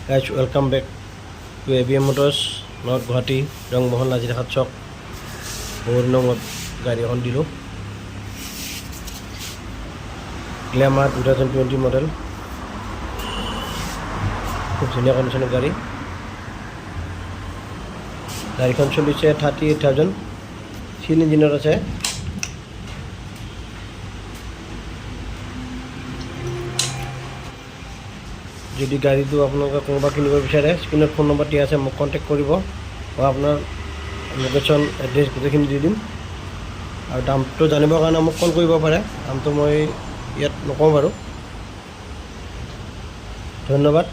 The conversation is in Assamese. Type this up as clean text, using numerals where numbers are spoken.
Guys welcome back to ABM Motors north Guwahati Rangmahal Nazirahat চক। বহুত দিনৰ মূৰত গাড়ী এখন দিলোঁ। গ্লেমাৰ 2020 মডেল, খুব ধুনীয়া কণ্ডিশ্যনৰ গাড়ী। গাড়ীখন চলিছে 38,000, চিল ইঞ্জিনত আছে। যদি গাড়ীটো আপোনালোকে কোনোবা কিনিব বিচাৰে, স্ক্ৰীণত ফোন নম্বৰ দিয়া আছে, মোক কণ্টেক্ট কৰিব। মই আপোনাৰ লোকেশ্যন এড্ৰেছ গোটেইখিনি দি দিম। আৰু দামটো জানিবৰ কাৰণে মোক ফোন কৰিব পাৰে। দামটো মই ইয়াত নকওঁ বাৰু। ধন্যবাদ।